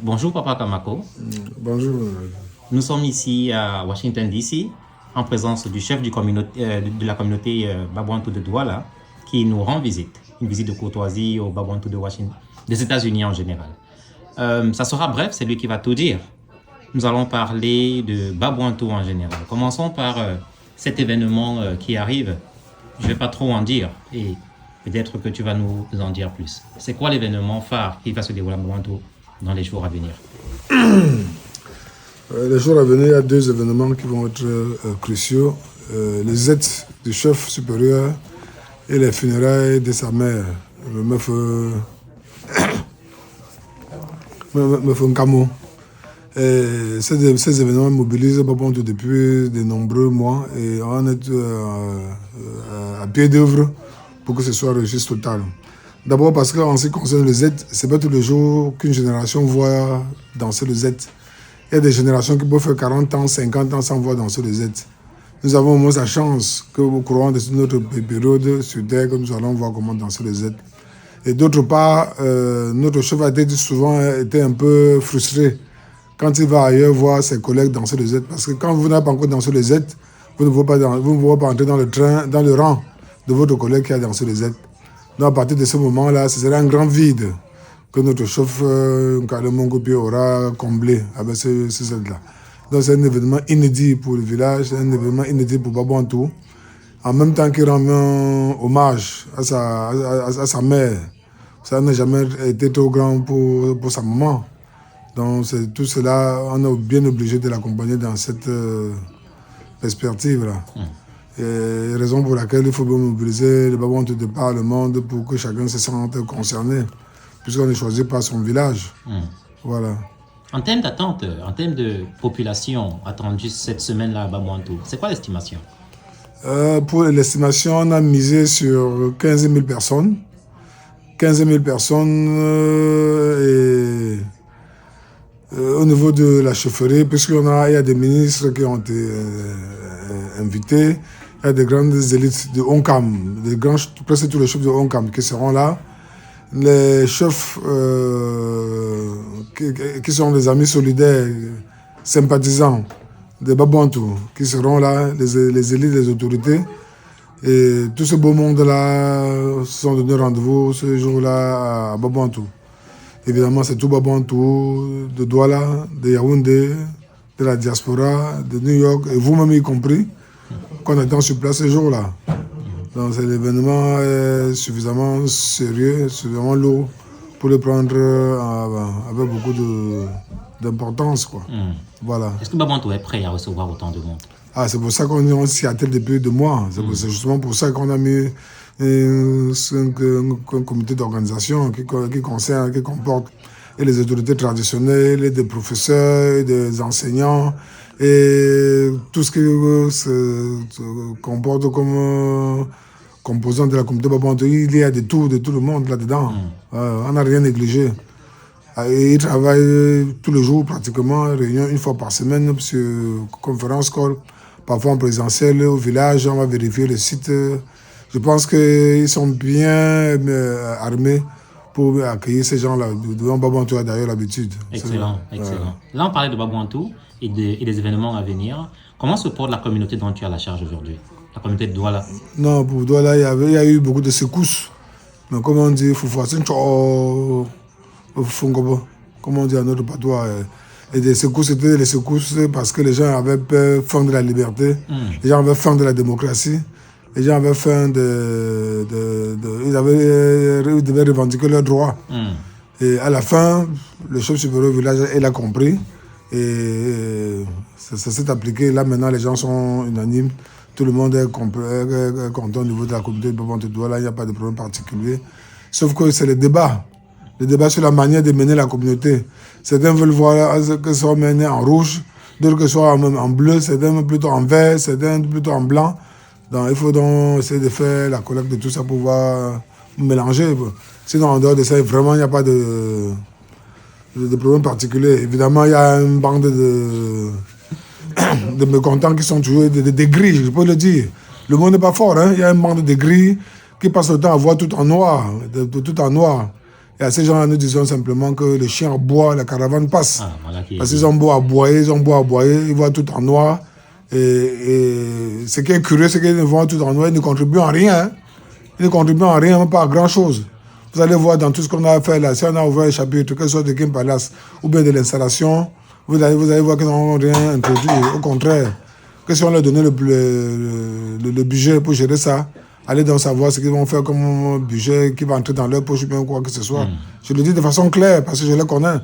Bonjour Papa Kamako. Bonjour. Nous sommes ici à Washington DC en présence du chef de la communauté Babouantou de Douala qui nous rend visite. Une visite de courtoisie au Babouantou de Washington, des États-Unis en général. Ça sera bref, c'est lui qui va tout dire. Nous allons parler de Babouantou en général. Commençons par cet événement qui arrive. Je ne vais pas trop en dire et peut-être que tu vas nous en dire plus. C'est quoi l'événement phare qui va se dérouler à Babouantou dans les jours à venir? Les jours à venir, il y a deux événements qui vont être cruciaux. Les aides du chef supérieur et les funérailles de sa mère, le meuf Nkamo. Ces événements mobilisent Babouantou depuis de nombreux mois et on est à pied d'œuvre pour que ce soit réussite totale. D'abord parce qu'en ce qui concerne le Z, ce n'est pas tous les jours qu'une génération voit danser le Z. Il y a des générations qui peuvent faire 40 ans, 50 ans sans voir danser le Z. Nous avons au moins la chance qu'au courant de notre période sur Terre, que nous allons voir comment danser le Z. Et d'autre part, notre chef a été souvent été un peu frustré quand il va ailleurs voir ses collègues danser le Z. Parce que quand vous n'avez pas encore dansé le Z, vous ne pouvez pas entrer dans le train, dans le rang de votre collègue qui a dansé le Z. Donc à partir de ce moment-là, ce sera un grand vide que notre chef Nkalemongopi aura comblé avec ce Z-là. Donc c'est un événement inédit pour le village, c'est un événement inédit pour Babouantou. En même temps qu'il rend hommage à sa mère, ça n'a jamais été trop grand pour sa maman. Donc c'est tout cela, on est bien obligé de l'accompagner dans cette perspective-là. Et raison pour laquelle il faut mobiliser les Babouantou de par le monde pour que chacun se sente concerné, puisqu'on est choisi par son village. Voilà. En termes d'attente, en termes de population attendue cette semaine-là à Babouantou, c'est quoi l'estimation? Pour l'estimation, on a misé sur 15 000 personnes. 15 000 personnes au niveau de la chefferie, puisqu'il y a des ministres qui ont été invités. Il y a des grandes élites de Onkam, presque tous les chefs de Onkam qui seront là. Les chefs qui sont des amis solidaires, sympathisants de Babouantou, qui seront là, les élites, les autorités. Et tout ce beau monde-là se sont donné rendez-vous ce jour-là à Babouantou. Évidemment, c'est tout Babouantou, de Douala, de Yaoundé, de la diaspora, de New York, et vous-même y compris, qu'on attend sur place ce jour-là. Donc c'est l'événement suffisamment sérieux, suffisamment lourd pour le prendre avec beaucoup d'importance, quoi. Voilà. Est-ce que Babouantou est prêt à recevoir autant de monde? C'est pour ça qu'on s'y attelle depuis 2 mois. C'est justement pour ça qu'on a mis un comité d'organisation qui comporte et les autorités traditionnelles, et des professeurs, et des enseignants, et tout ce qui se comporte comme composant de la communauté Babouantou. Il y a de tout le monde là-dedans. On n'a rien négligé. Et ils travaillent tous les jours pratiquement, réunion une fois par semaine, sur conférence call, parfois en présentiel au village, on va vérifier le site. Je pense qu'ils sont bien armés pour accueillir ces gens-là, dont Babouantou a d'ailleurs l'habitude. Excellent, excellent. Là, on parlait de Babouantou et des événements à venir. Comment se porte la communauté dont tu as la charge aujourd'hui? La communauté de Douala? Non, pour Douala, il y a eu beaucoup de secousses. Mais comme on dit, comment on dit à notre patois, et des secousses, c'était les secousses parce que les gens avaient faim de la liberté, les gens avaient faim de la démocratie, les gens avaient faim ils devaient revendiquer leurs droits. Et à la fin, le chef supérieur du village, il a compris, et ça s'est appliqué. Là maintenant, les gens sont unanimes, tout le monde est content au niveau de la communauté de Babouantou. Là, il n'y a pas de problème particulier, sauf que c'est le débat sur la manière de mener la communauté. Certains veulent voir que ce soit mené en rouge, d'autres que ce soit en bleu, certains plutôt en vert, certains plutôt en blanc. Donc il faut donc essayer de faire la collecte de tout ça pour pouvoir mélanger. Sinon, en dehors de ça, vraiment, il n'y a pas de problème particulier. Évidemment, il y a une bande de mécontents qui sont toujours des gris, je peux le dire. Le monde n'est pas fort, hein? Il y a une bande de gris qui passent le temps à voir tout en noir, tout en noir. Et à ces gens-là, nous disons simplement que le chien aboie, la caravane passe. Ah, voilà Parce qu'ils ont beau aboyer, ils voient tout en noir. Et ce qui est curieux, c'est qu'ils voient tout en noir, ils ne contribuent en rien. Hein. Ils ne contribuent en rien, même pas à grand-chose. Vous allez voir dans tout ce qu'on a fait là, si on a ouvert le chapitre, que ce soit de Kim Palace ou bien de l'installation, vous allez voir qu'ils n'ont rien introduit. Au contraire, que si on leur donnait le budget pour gérer ça, allez donc savoir ce qu'ils vont faire comme budget qui va entrer dans leur poche ou bien quoi que ce soit. Je le dis de façon claire parce que je les connais.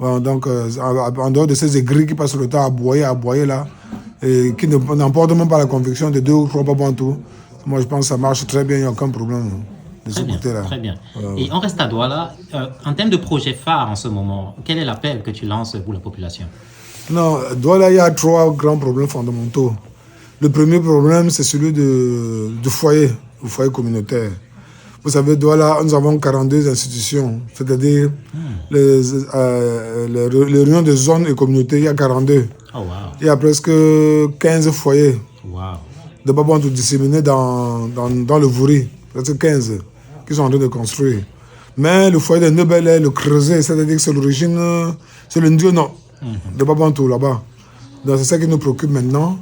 Bon, donc, en dehors de ces aigris qui passent le temps à aboyer là, et qui n'emportent même pas la conviction de 2 ou 3 Babouantou, moi je pense que ça marche très bien, il n'y a aucun problème de ce côté-là. Très bien. Et on reste à Douala. En termes de projet phare en ce moment, quel est l'appel que tu lances pour la population? Non, Douala, il y a 3 grands problèmes fondamentaux. Le premier problème, c'est celui du foyer, le foyer communautaire. Vous savez, Douala, nous avons 42 institutions, c'est-à-dire les réunions de zones et communautés, il y a 42. Oh, wow. Il y a presque 15 foyers de Babouantou disséminés dans le Vouri, presque 15, qui sont en train de construire. Mais le foyer de Nebel est le creuset, c'est-à-dire que c'est l'origine, c'est le Ndiono de Babouantou là-bas. Donc c'est ça qui nous préoccupe maintenant.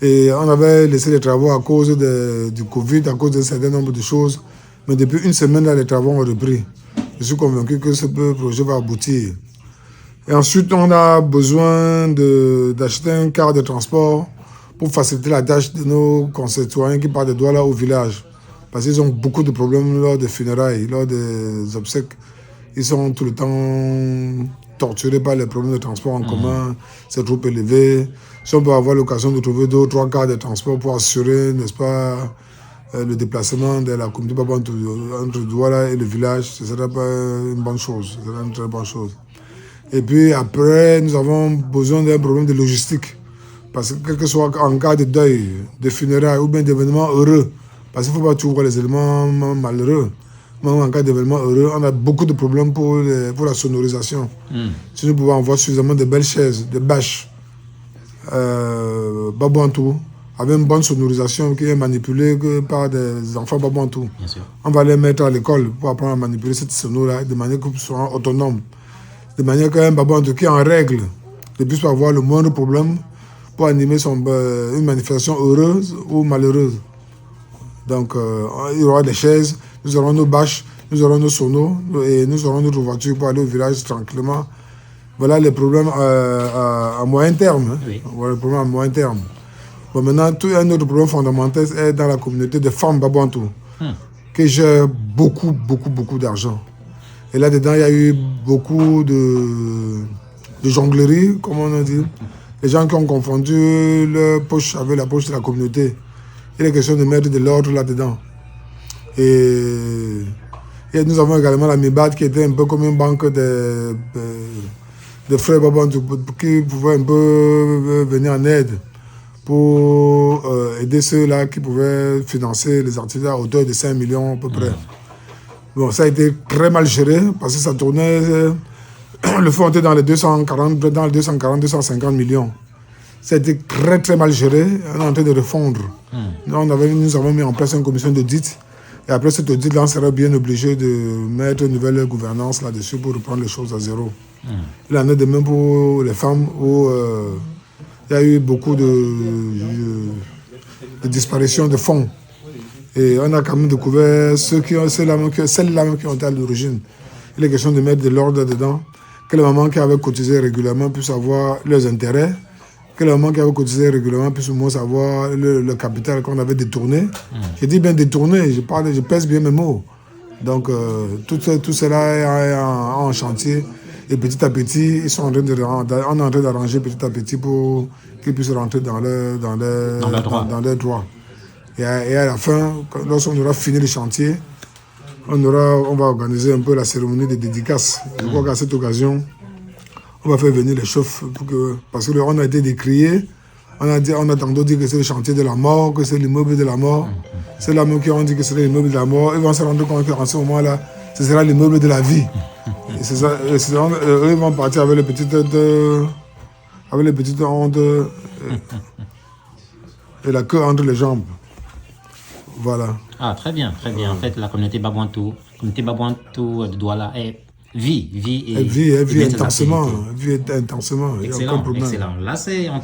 Et on avait laissé les travaux à cause du Covid, à cause d'un certain nombre de choses. Mais depuis une semaine, là, les travaux ont repris. Je suis convaincu que ce projet va aboutir. Et ensuite, on a besoin d'acheter un car de transport pour faciliter la tâche de nos concitoyens qui partent de Douala au village. Parce qu'ils ont beaucoup de problèmes lors des funérailles, lors des obsèques. Ils sont tout le temps torturés par les problèmes de transport en commun. C'est trop élevé. Si on peut avoir l'occasion de trouver 2 ou 3 cars de transport pour assurer, n'est-ce pas, le déplacement de la communauté Babouantou entre Douala et le village, ce serait pas une bonne chose. Ce serait une très bonne chose. Et puis après, nous avons besoin d'un problème de logistique. Parce que quel que soit en cas de deuil, de funérailles ou bien d'événements heureux, parce qu'il ne faut pas toujours voir les éléments malheureux. Même en cas d'événements heureux, on a beaucoup de problèmes pour la sonorisation. Si nous pouvons avoir suffisamment de belles chaises, de bâches, Babouantou, avec une bonne sonorisation qui est manipulée par des enfants Babouantou. On va les mettre à l'école pour apprendre à manipuler cette sono-là de manière qu'ils soient autonomes. De manière qu'un Babouantou qui est en règle ne puisse pas avoir le moindre problème pour animer une manifestation heureuse ou malheureuse. Donc, il y aura des chaises, nous aurons nos bâches, nous aurons nos sonos et nous aurons notre voiture pour aller au village tranquillement. Voilà les problèmes à moyen terme. Voilà les problèmes à moyen terme. Bon, maintenant, un autre problème fondamental est dans la communauté des femmes Babouantou, qui gèrent beaucoup d'argent. Et là-dedans, il y a eu beaucoup de jonglerie, comme on a dit. Les gens qui ont confondu leur poche avec la poche de la communauté. Il est question de mettre de l'ordre là-dedans. Et nous avons également la MIBAD qui était un peu comme une banque de frères Babouantou qui pouvaient un peu venir en aide pour aider ceux-là qui pouvaient financer les activités à hauteur de 5 millions à peu près. Bon, ça a été très mal géré parce que ça tournait, le fonds était dans les 240-250 millions. Ça a été très mal géré, on est en train de refondre. Nous avons mis en place une commission d'audit. Et après cet audit-là, on serait bien obligé de mettre une nouvelle gouvernance là-dessus pour reprendre les choses à zéro. Il en est de même pour les femmes où il y a eu beaucoup de disparitions de fonds. Et on a quand même découvert celles-là même qui ont été à l'origine. Il est question de mettre de l'ordre dedans. Que les mamans qui avaient cotisé régulièrement puissent avoir leurs intérêts. Que les mamans qui avaient cotisé régulièrement puissent au moins avoir le capital qu'on avait détourné. Je dis bien détourné, je pèse bien mes mots. Donc tout cela est en chantier. Et petit à petit, on est en train d'arranger petit à petit pour qu'ils puissent rentrer dans leurs droits. Et à la fin, lorsqu'on aura fini le chantier, on va organiser un peu la cérémonie de dédicace. Je crois qu'à cette occasion, on va faire venir les chefs parce qu'on a été décrié. On a tantôt dit que c'est le chantier de la mort, que c'est l'immeuble de la mort. C'est là même qui ont dit que c'est l'immeuble de la mort. Ils vont se rendre compte qu'en ce moment-là, ce sera l'immeuble de la vie. Et eux, ils vont partir avec les petites ondes et la queue entre les jambes. Voilà. Ah, très bien, très bien. En fait, la communauté Babouantou communauté Babouantou de Douala vit et Elle vit mène ses intensément. activités. Elle vit intensément. Il n'y a aucun Excellent, problème. excellent. Là, c'est en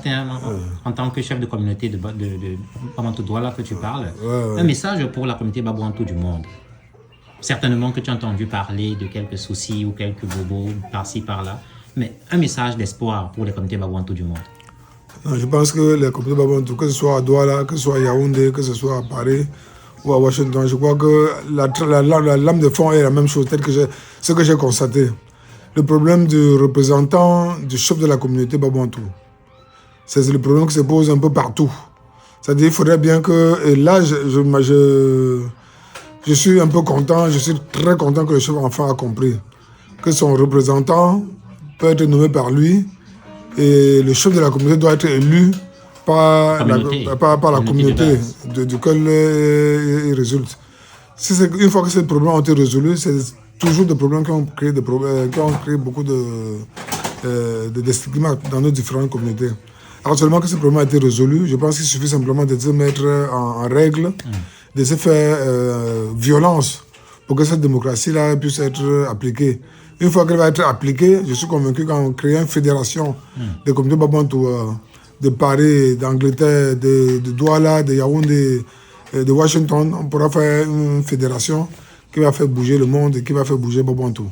tant que chef de communauté de Babouantou Douala que tu parles. Un message pour la communauté Babouantou du monde. Certainement que tu as entendu parler de quelques soucis ou quelques bobos par-ci, par-là. Mais un message d'espoir pour les communautés Babouantou du monde. Non, je pense que les communautés Babouantou, que ce soit à Douala, que ce soit à Yaoundé, que ce soit à Paris ou à Washington, je crois que la lame de fond est la même chose, tel que ce que j'ai constaté. Le problème du représentant, du chef de la communauté Babouantou, c'est le problème qui se pose un peu partout. C'est-à-dire qu'il faudrait bien que... Et là, je suis un peu content, je suis très content que le chef enfin a compris que son représentant peut être nommé par lui et le chef de la communauté doit être élu par la communauté duquel il résulte. Une fois que ces problèmes ont été résolus, c'est toujours des problèmes qui ont créé, beaucoup de stigmates dans nos différentes communautés. Alors seulement que ce problème a été résolu, je pense qu'il suffit simplement de se mettre en règle, de se faire violence pour que cette démocratie-là puisse être appliquée. Une fois qu'elle va être appliquée, je suis convaincu qu'en créant une fédération des communautés Babouantou de Paris, d'Angleterre, de Douala, de Yaoundé, de Washington, on pourra faire une fédération qui va faire bouger le monde et qui va faire bouger Babouantou.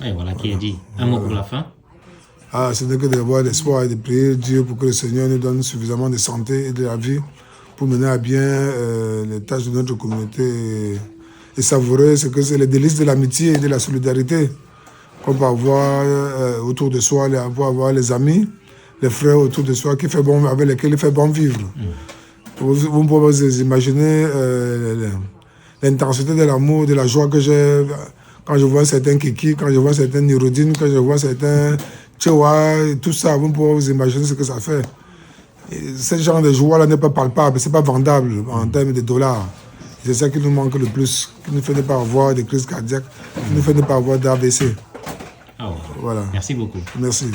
Et voilà qui est dit. Un mot pour la fin. Ce n'est que d'avoir l'espoir et de prier Dieu pour que le Seigneur nous donne suffisamment de santé et de la vie pour mener à bien les tâches de notre communauté et savourer ce que c'est les délices de l'amitié et de la solidarité qu'on peut avoir autour de soi, avoir les amis, les frères autour de soi avec lesquels il fait bon vivre. Vous pouvez vous imaginer l'intensité de l'amour, de la joie que j'ai quand je vois certains Kiki, quand je vois certains Nirodine, quand je vois certains Tchewa, tout ça, vous pouvez vous imaginer ce que ça fait. Ce genre de joie-là n'est pas palpable, ce n'est pas vendable en termes de dollars. C'est ça qui nous manque le plus, qui nous fait ne pas avoir de crise cardiaque, qui nous fait ne pas avoir d'AVC. Oh, voilà. Merci beaucoup. Merci.